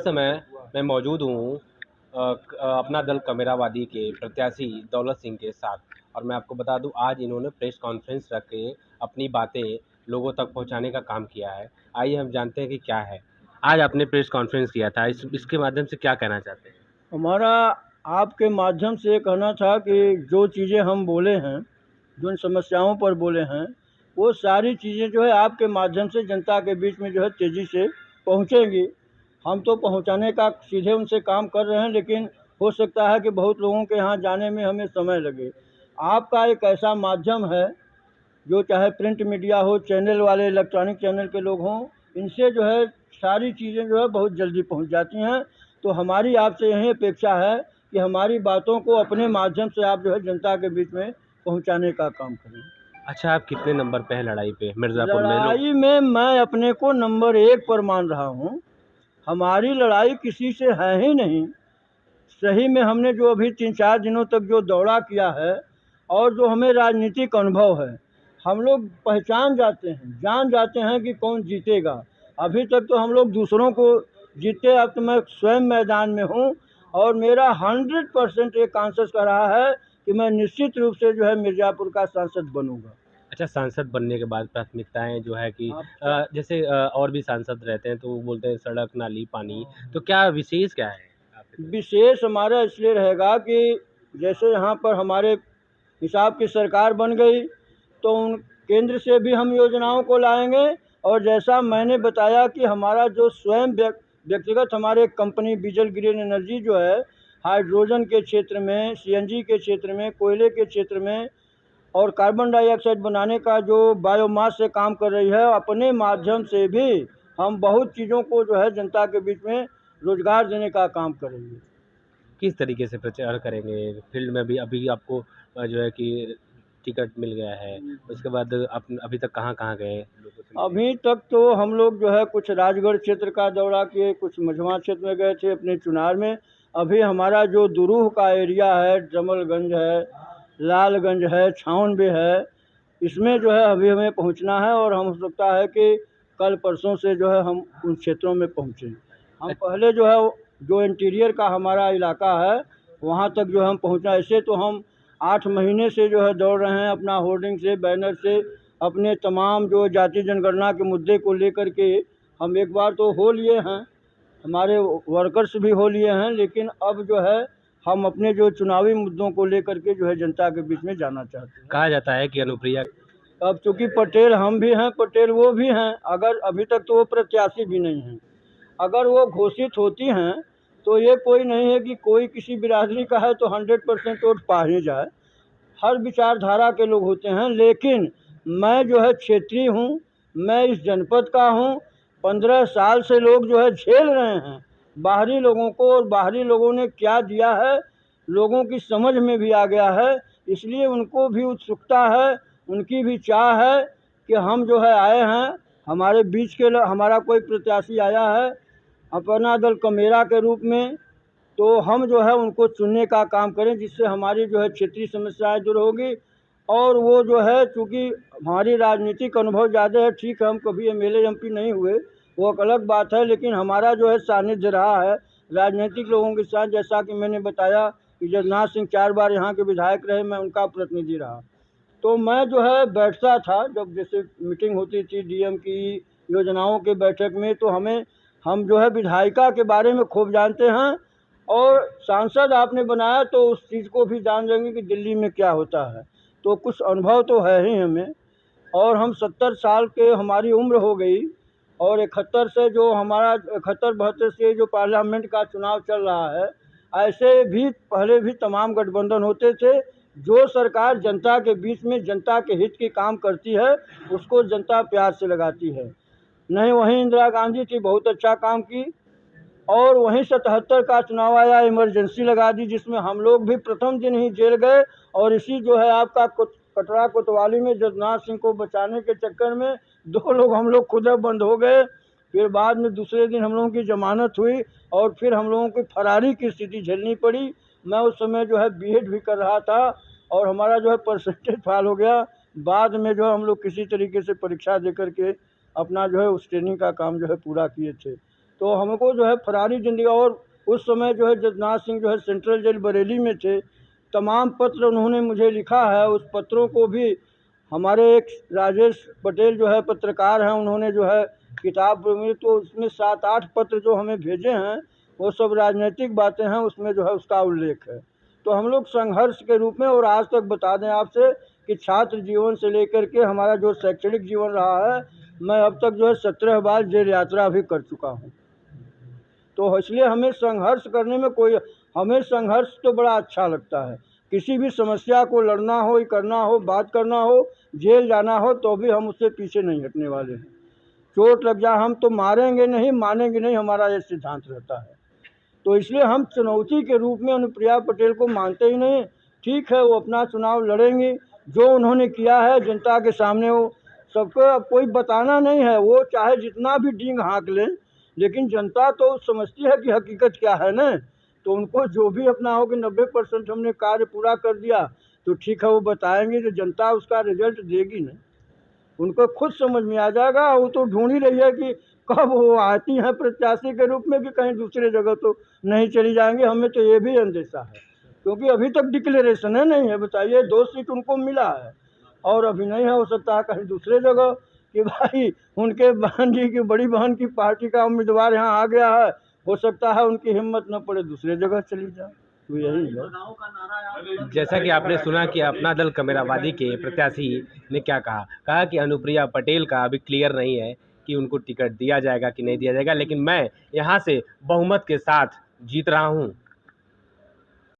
समय मैं मौजूद हूँ अपना दल कमेरावादी के प्रत्याशी दौलत सिंह के साथ। और मैं आपको बता दूं, आज इन्होंने प्रेस कॉन्फ्रेंस रख के अपनी बातें लोगों तक पहुंचाने का काम किया है। आइए हम जानते हैं कि क्या है। आज आपने प्रेस कॉन्फ्रेंस किया था, इसके माध्यम से क्या कहना चाहते हैं? हमारा आपके माध्यम से ये कहना था कि जो चीज़ें हम बोले हैं, जिन समस्याओं पर बोले हैं, वो सारी चीज़ें जो है आपके माध्यम से जनता के बीच में जो है तेज़ी से पहुँचेंगी। हम तो पहुँचाने का सीधे उनसे काम कर रहे हैं, लेकिन हो सकता है कि बहुत लोगों के यहाँ जाने में हमें समय लगे। आपका एक ऐसा माध्यम है, जो चाहे प्रिंट मीडिया हो, चैनल वाले, इलेक्ट्रॉनिक चैनल के लोग हों, इनसे जो है सारी चीज़ें जो है बहुत जल्दी पहुंच जाती हैं। तो हमारी आपसे यही अपेक्षा है कि हमारी बातों को अपने माध्यम से आप जो है जनता के बीच में पहुंचाने का काम करें। अच्छा, आप कितने नंबर पे हैं लड़ाई पे मिर्ज़ापुर में? लोग लड़ाई में मैं अपने को नंबर 1 पर मान रहा हूं। हमारी लड़ाई किसी से है ही नहीं। सही में हमने जो अभी 3-4 दिनों तक जो दौरा किया है और जो हमें राजनीतिक अनुभव है, हम लोग पहचान जाते हैं, जान जाते हैं कि कौन जीतेगा। अभी तक तो हम लोग दूसरों को जीते, अब तो मैं स्वयं मैदान में हूँ और मेरा 100% ये कॉन्शियस कर रहा है कि मैं निश्चित रूप से जो है मिर्ज़ापुर का सांसद बनूँगा। अच्छा, सांसद बनने के बाद प्राथमिकताएं जो है कि आप जैसे और भी सांसद रहते हैं तो वो बोलते हैं सड़क, नाली, पानी, तो क्या विशेष क्या है आपकी तरफ? विशेष हमारा इसलिए रहेगा कि जैसे यहाँ पर हमारे हिसाब की सरकार बन गई, तो उन केंद्र से भी हम योजनाओं को लाएंगे। और जैसा मैंने बताया कि हमारा जो स्वयं व्यक्तिगत हमारे कंपनी डीजल ग्रीन एनर्जी जो है, हाइड्रोजन के क्षेत्र में, सीएनजी के क्षेत्र में, कोयले के क्षेत्र में और कार्बन डाइऑक्साइड बनाने का जो बायोमास से काम कर रही है, अपने माध्यम से भी हम बहुत चीज़ों को जो है जनता के बीच में रोजगार देने का काम करेंगे। किस तरीके से प्रचार करेंगे फील्ड में? भी अभी आपको जो है कि टिकट मिल गया है, उसके बाद आप अभी तक कहाँ कहाँ गए लोगों से मिले? अभी तक तो हम लोग जो है कुछ राजगढ़ क्षेत्र का दौरा किए, कुछ मझवा क्षेत्र में गए थे अपने चुनाव में। अभी हमारा जो दुरूह का एरिया है, जमलगंज है, लालगंज है, छाउनबे है, इसमें जो है अभी हमें पहुंचना है और हम हो सकता है कि कल परसों से जो है हम उन क्षेत्रों में पहुंचें। हम पहले जो है जो इंटीरियर का हमारा इलाका है, वहाँ तक जो हम पहुँचना। ऐसे तो हम 8 महीने से जो है दौड़ रहे हैं अपना होर्डिंग से, बैनर से, अपने तमाम जो जाति जनगणना के मुद्दे को लेकर के। हम एक बार तो हो लिए हैं, हमारे वर्कर्स भी हो लिए हैं, लेकिन अब जो है हम अपने जो चुनावी मुद्दों को लेकर के जो है जनता के बीच में जाना चाहते हैं। कहा जाता है कि अनुप्रिया अब चूँकि पटेल हम भी हैं, पटेल वो भी हैं, अगर अभी तक तो वो प्रत्याशी भी नहीं हैं। अगर वो घोषित होती हैं तो ये कोई नहीं है कि कोई किसी बिरादरी का है तो 100% वोट पा ही जाए। हर विचारधारा के लोग होते हैं, लेकिन मैं जो है क्षेत्रीय हूँ, मैं इस जनपद का हूँ। 15 साल से लोग जो है झेल रहे हैं बाहरी लोगों को, और बाहरी लोगों ने क्या दिया है लोगों की समझ में भी आ गया है। इसलिए उनको भी उत्सुकता है, उनकी भी चाह है कि हम जो है आए हैं, हमारे बीच के हमारा कोई प्रत्याशी आया है अपना दल कमेरा के रूप में, तो हम जो है उनको चुनने का काम करें, जिससे हमारी जो है क्षेत्रीय समस्याएं दूर होगी। और वो जो है चूँकि हमारी राजनीतिक अनुभव ज़्यादा है, ठीक है हम कभी एमएलए एमपी नहीं हुए, वो एक अलग बात है, लेकिन हमारा जो है सानिध्य रहा है राजनीतिक लोगों के साथ। जैसा कि मैंने बताया कि जगन्नाथ सिंह 4 बार यहाँ के विधायक रहे, मैं उनका प्रतिनिधि रहा। तो मैं जो है बैठता था, जब जैसे मीटिंग होती थी डीएम की, योजनाओं के बैठक में, तो हम जो है विधायिका के बारे में खूब जानते हैं। और सांसद आपने बनाया तो उस चीज़ को भी जान लेंगे कि दिल्ली में क्या होता है, तो कुछ अनुभव तो है ही हमें। और हम 70 साल के हमारी उम्र हो गई, और 71 से जो हमारा 71-72 से जो पार्लियामेंट का चुनाव चल रहा है, ऐसे भी पहले भी तमाम गठबंधन होते थे। जो सरकार जनता के बीच में जनता के हित की काम करती है, उसको जनता प्यार से लगाती है। नहीं, वहीं इंदिरा गांधी थी, बहुत अच्छा काम की। और वहीं 77 का चुनाव आया, इमरजेंसी लगा दी, जिसमें हम लोग भी प्रथम दिन ही जेल गए। और इसी जो है आपका कटरा कोतवाली में जगन्नाथ सिंह को बचाने के चक्कर में 2 लोग हम लोग खुद बंद हो गए। फिर बाद में दूसरे दिन हम लोगों की जमानत हुई और फिर हम लोगों की फरारी की स्थिति झेलनी पड़ी। मैं उस समय जो है बीएड भी कर रहा था और हमारा जो है परसेंटेज फाल हो गया। बाद में जो हम लोग किसी तरीके से परीक्षा दे करके अपना जो है उस ट्रेनिंग का काम जो है पूरा किए थे। तो हमको जो है फरारी ज़िंदगी। और उस समय जो है जगन्नाथ सिंह जो है सेंट्रल जेल बरेली में थे, तमाम पत्र उन्होंने मुझे लिखा है। उस पत्रों को भी हमारे एक राजेश पटेल जो है पत्रकार हैं, उन्होंने जो है किताब में, तो उसमें 7-8 पत्र जो हमें भेजे हैं वो सब राजनीतिक बातें हैं, उसमें जो है उसका उल्लेख है। तो हम लोग संघर्ष के रूप में, और आज तक बता दें आपसे कि छात्र जीवन से लेकर के हमारा जो शैक्षणिक जीवन रहा है, मैं अब तक जो है 17 बार जेल यात्रा भी कर चुका हूँ। तो इसलिए हमें संघर्ष करने में हमें संघर्ष तो बड़ा अच्छा लगता है। किसी भी समस्या को लड़ना हो, करना हो, बात करना हो, जेल जाना हो, तो भी हम उससे पीछे नहीं हटने वाले हैं। चोट लग जाए हम तो मारेंगे नहीं, मानेंगे नहीं, हमारा ये सिद्धांत रहता है। तो इसलिए हम चुनौती के रूप में अनुप्रिया पटेल को मानते ही नहीं। ठीक है, वो अपना चुनाव लड़ेंगी, जो उन्होंने किया है जनता के सामने, वो सबको अब कोई बताना नहीं है। वो चाहे जितना भी डींग हाँक लें, लेकिन जनता तो समझती है कि हकीकत क्या है ना। तो उनको जो भी अपना हो कि 90% हमने कार्य पूरा कर दिया, तो ठीक है, वो बताएंगे, तो जनता उसका रिजल्ट देगी ना। उनको खुद समझ में आ जाएगा। वो तो ढूंढ ही रही है कि कब वो आती हैं प्रत्याशी के रूप में, कि कहीं दूसरे जगह तो नहीं चली जाएंगे। हमें तो ये भी अंदेशा है, क्योंकि अभी तक डिक्लेरेशन है नहीं है। बताइए, 2 सीट उनको मिला है और अभी नहीं है। हो सकता है कहीं दूसरे जगह कि भाई उनके बहन जी की, बड़ी बहन की पार्टी का उम्मीदवार यहाँ आ गया है, हो सकता है उनकी हिम्मत न पड़े, दूसरे जगह चली जाए। तो यही है। जैसा कि आपने सुना कि अपना दल कमेरावादी के प्रत्याशी ने क्या कहा कि अनुप्रिया पटेल का अभी क्लियर नहीं है कि उनको टिकट दिया जाएगा कि नहीं दिया जाएगा, लेकिन मैं यहाँ से बहुमत के साथ जीत रहा हूँ।